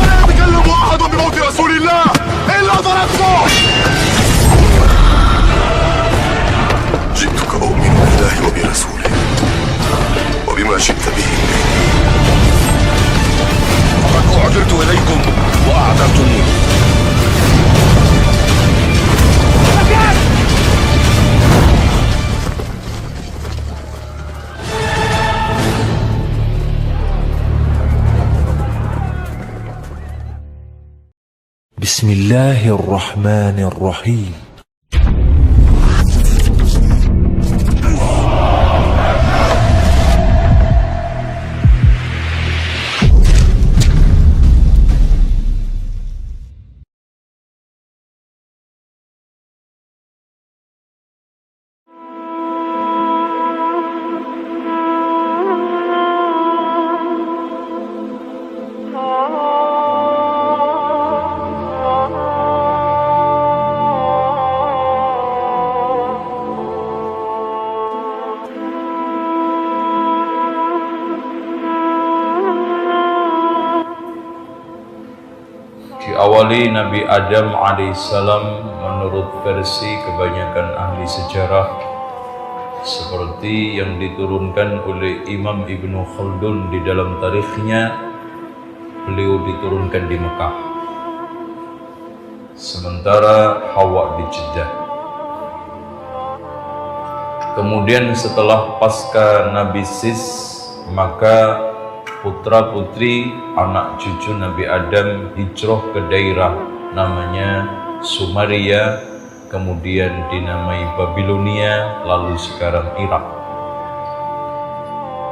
لا يتكلم أحد بموت رسول الله إلا ضربته. جئتك أؤمن بالله وبرسوله وبما شئت به. فقد أعذرت إليكم وأعذرتموني. بسم الله الرحمن الرحيم. Diawali Nabi Adam alaihissalam menurut versi kebanyakan ahli sejarah seperti yang diturunkan oleh Imam Ibnu Khaldun di dalam tarikhnya. Beliau diturunkan di Mekah, sementara Hawa di Jeddah. Kemudian setelah pasca Nabi Sis, maka putra-putri anak cucu Nabi Adam hijrah ke daerah namanya Sumeria, kemudian dinamai Babilonia, lalu sekarang Irak.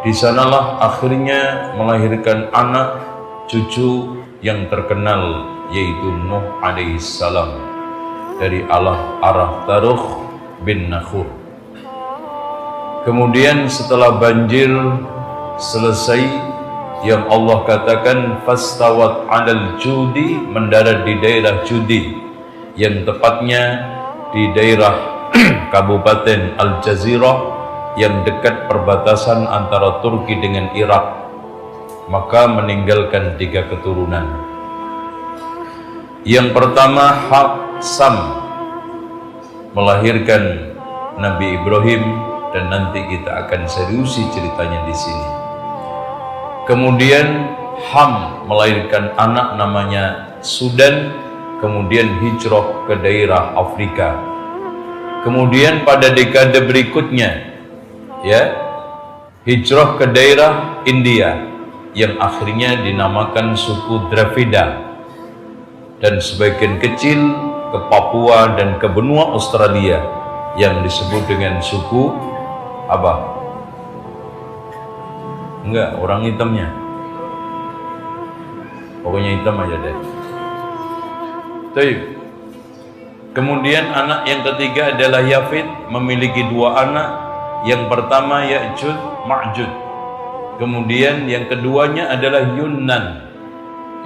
Di sanalah akhirnya melahirkan anak cucu yang terkenal, yaitu Nuh alaihissalam dari arah Taruh bin Nakhur. Kemudian setelah banjir selesai, yang Allah katakan fastawat 'alal judi, mendarat di daerah Judi, yang tepatnya di daerah Kabupaten Al-Jazirah yang dekat perbatasan antara Turki dengan Irak. Maka meninggalkan 3 keturunan. Yang pertama Sam melahirkan Nabi Ibrahim, dan nanti kita akan seriusi ceritanya di sini. Kemudian Ham melahirkan anak namanya Sudan, kemudian hijrah ke daerah Afrika. Kemudian pada dekade berikutnya, hijrah ke daerah India yang akhirnya dinamakan suku Dravida, dan sebagian kecil ke Papua dan ke benua Australia yang disebut dengan suku apa? Enggak, orang hitamnya. Pokoknya hitam aja deh. Baik. Kemudian anak yang ketiga adalah Yafid, memiliki 2 anak. Yang pertama Ya'jud, Ma'jud. Kemudian yang keduanya adalah Yunnan.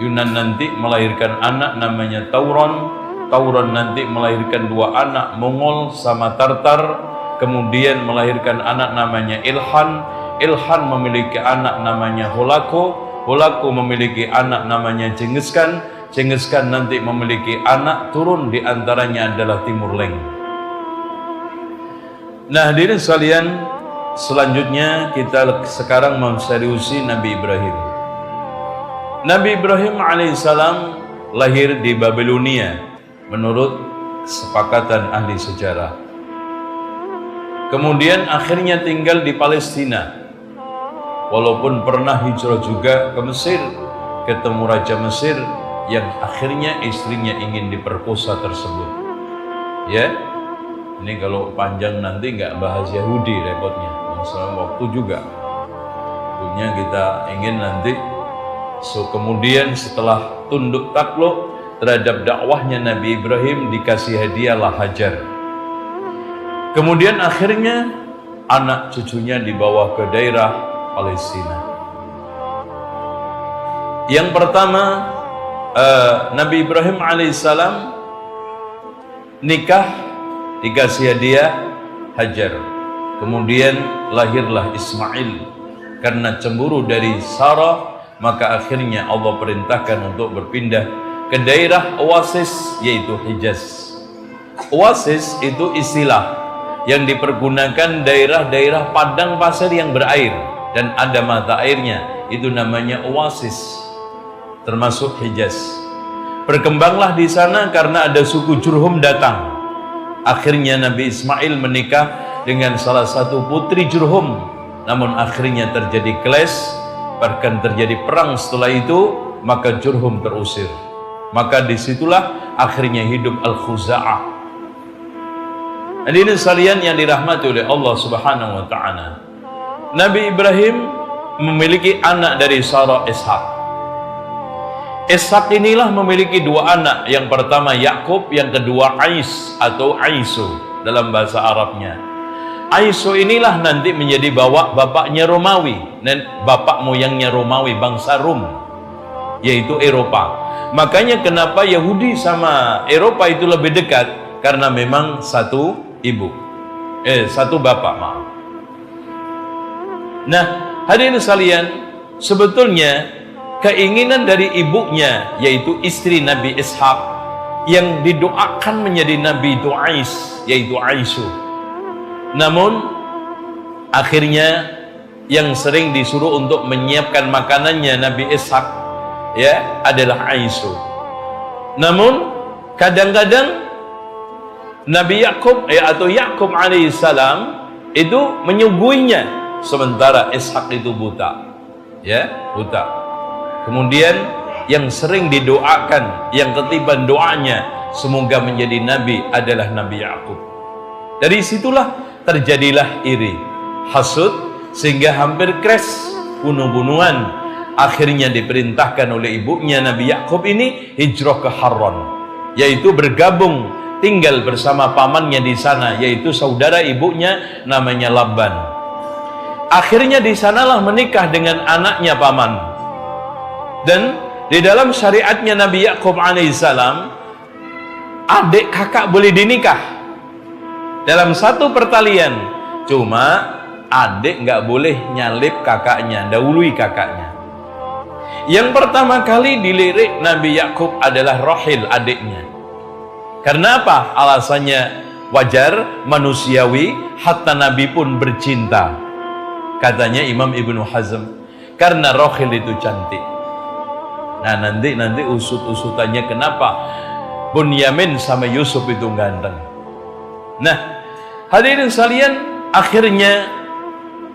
Yunnan nanti melahirkan anak namanya Tauron. Tauron nanti melahirkan 2 anak, Mongol sama Tartar. Kemudian melahirkan anak namanya Ilhan. Ilhan memiliki anak namanya Holako. Holako memiliki anak namanya Genghis Khan. Genghis Khan nanti memiliki anak turun, diantaranya adalah Timur Leng. Nah, hadirin sekalian, selanjutnya kita sekarang menseriusi Nabi Ibrahim. Nabi Ibrahim alaihissalam lahir di Babilonia menurut kesepakatan ahli sejarah. Kemudian akhirnya tinggal di Palestina. Walaupun pernah hijrah juga ke Mesir, ketemu Raja Mesir yang akhirnya istrinya ingin diperkosa tersebut. Ya, ini kalau panjang nanti nggak bahas Yahudi repotnya, masalah waktu juga. Tentunya kita ingin nanti. Kemudian setelah tunduk takluk terhadap dakwahnya Nabi Ibrahim, dikasih hadiahlah Hajar. Kemudian akhirnya anak cucunya dibawa ke daerah Palestina. Yang pertama, Nabi Ibrahim alaihissalam nikah, dikasih hadiah Hajar. Kemudian lahirlah Ismail. karena cemburu dari Sarah, maka akhirnya Allah perintahkan untuk berpindah ke daerah Oasis, yaitu Hijaz. Oasis itu istilah yang dipergunakan daerah-daerah padang pasir yang berair dan ada mata airnya, itu namanya Oasis, termasuk Hijaz. Berkembanglah di sana karena ada suku Jurhum datang. Akhirnya Nabi Ismail menikah dengan salah satu putri Jurhum, namun akhirnya terjadi clash, bahkan terjadi perang. Setelah itu maka Jurhum terusir, maka disitulah akhirnya hidup Al-Khuza'ah. Hadirin sekalian yang dirahmati oleh Allah Subhanahu wa taala, Nabi Ibrahim memiliki anak dari Sarah, Ishak. Ishak inilah memiliki dua anak, yang pertama Yakub, yang kedua Ais atau Aisu dalam bahasa Arabnya. Aisu inilah nanti menjadi bapaknya Romawi, dan bapak moyangnya Romawi, bangsa Rum, yaitu Eropa. Makanya kenapa Yahudi sama Eropa itu lebih dekat, karena memang satu ibu, satu bapak, maaf. Nah, hadirin sekalian, sebetulnya keinginan dari ibunya, yaitu istri Nabi Ishak, yang didoakan menjadi Nabi itu Ais, yaitu Aisu. Namun akhirnya yang sering disuruh untuk menyiapkan makanannya Nabi Ishak, ya, adalah Aisu. Namun kadang-kadang Nabi Yakub atau Yakub alaihissalam itu menyuguhinya, sementara Ishak itu buta, ya, buta. Kemudian yang sering didoakan, yang ketiban doanya semoga menjadi nabi, adalah Nabi Yakub. Dari situlah terjadilah iri, hasud, sehingga hampir crash, bunuh-bunuhan. Akhirnya diperintahkan oleh ibunya Nabi Yakub ini hijrah ke Haran, yaitu bergabung tinggal bersama pamannya di sana, yaitu saudara ibunya namanya Laban. Akhirnya di sanalah menikah dengan anaknya paman. Dan di dalam syariatnya Nabi Yakub alaihissalam, adik kakak boleh dinikah dalam satu pertalian, cuma adik nggak boleh nyalip kakaknya, dahului kakaknya. Yang pertama kali dilirik Nabi Yakub adalah Rahil, adiknya. Karena apa? Alasannya wajar, manusiawi, hatta Nabi pun bercinta. Katanya Imam Ibnu Hazm, karena Rahil itu cantik. Nah, nanti usut-usutannya kenapa Bunyamin sama Yusuf itu ganteng. Nah, hadirin sekalian, akhirnya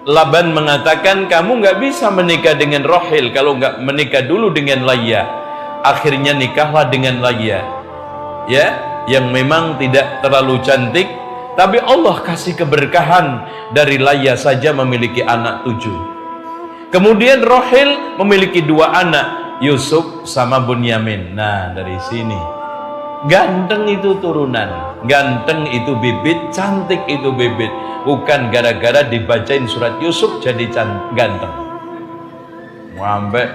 Laban mengatakan, kamu nggak bisa menikah dengan Rahil kalau nggak menikah dulu dengan Laya. Akhirnya nikahlah dengan Laya, ya, yang memang tidak terlalu cantik, tapi Allah kasih keberkahan. Dari Laya saja memiliki anak 7. Kemudian Rahil memiliki 2 anak, Yusuf sama Bunyamin. Nah, dari sini ganteng itu turunan, ganteng itu bibit, cantik itu bibit. Bukan gara-gara dibacain surat Yusuf jadi ganteng. Sampai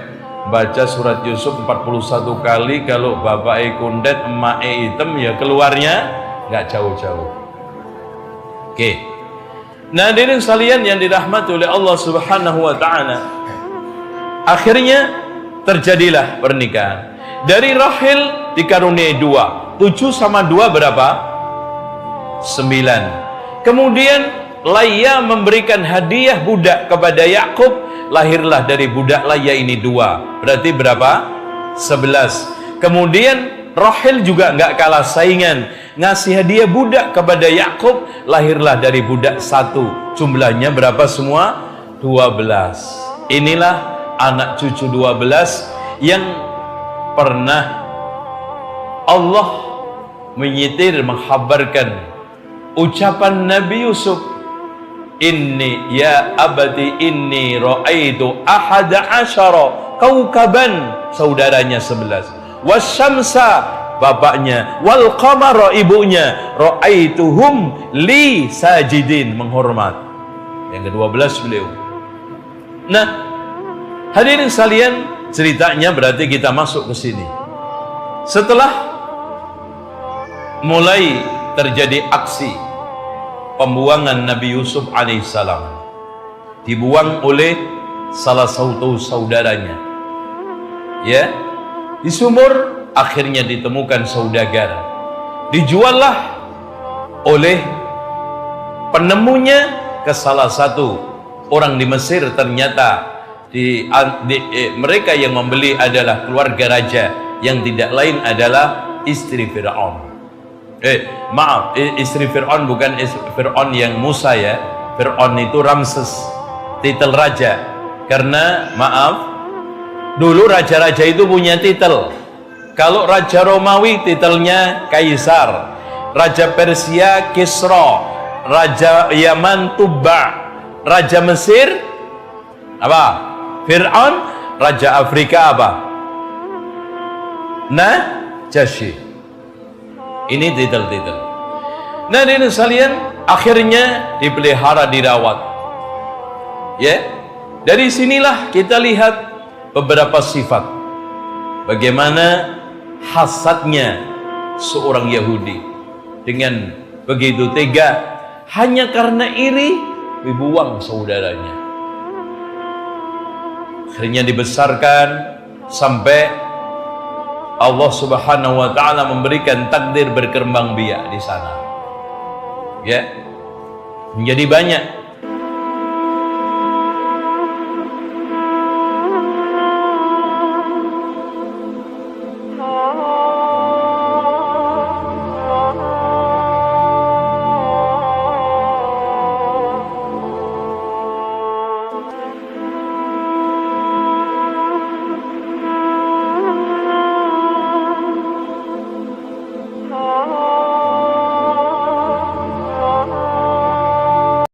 baca surat Yusuf 41 kali, kalau bapaknya kundet, emaknya hitam, ya keluarnya nggak jauh-jauh. Oke. Nah, hadirin sekalian yang dirahmati oleh Allah Subhanahu wa taala, akhirnya terjadilah pernikahan. Dari Rahil dikaruniai 2. 7 sama 2 berapa? 9. Kemudian Laya memberikan hadiah budak kepada Yakub, lahirlah dari budak Laya ini 2. Berarti berapa? 11. Kemudian Rahil juga nggak kalah saingan, ngasih hadiah budak kepada Yakub, lahirlah dari budak 1. Jumlahnya berapa semua? 12. Inilah anak cucu 12 yang pernah Allah menyitir, menghabarkan ucapan Nabi Yusuf, inni ya abadi inni ra'aitu ahada asyara kaukaban, saudaranya 11, wasyamsa bapaknya, wal qamara ibunya, ra'aituhum li sajidin, menghormat. Yang ke-12 beliau. Nah, hadirin sekalian, ceritanya berarti kita masuk ke sini. Setelah mulai terjadi aksi pembuangan Nabi Yusuf alaihissalam, dibuang oleh salah satu saudaranya. Ya, di sumur akhirnya ditemukan saudagar. Dijuallah oleh penemunya ke salah satu orang di Mesir. Ternyata mereka yang membeli adalah keluarga raja yang tidak lain adalah istri Fir'aun. Istri Fir'aun bukan istri Fir'aun yang Musa ya. Fir'aun itu Ramses, titel raja. Karena dulu raja-raja itu punya titel. Kalau Raja Romawi titelnya Kaisar, Raja Persia Kisra, Raja Yaman Tubba, Raja Mesir apa? Fir'aun, Raja Afrika apa? Najasyi. Ini titel-titel. Nah, ini sekalian, akhirnya dipelihara, dirawat. Ya, dari sinilah kita lihat beberapa sifat bagaimana hasadnya seorang Yahudi dengan begitu tega hanya karena iri dibuang saudaranya. Akhirnya dibesarkan sampai Allah Subhanahu wa taala memberikan takdir berkembang biak di sana. Ya. Menjadi banyak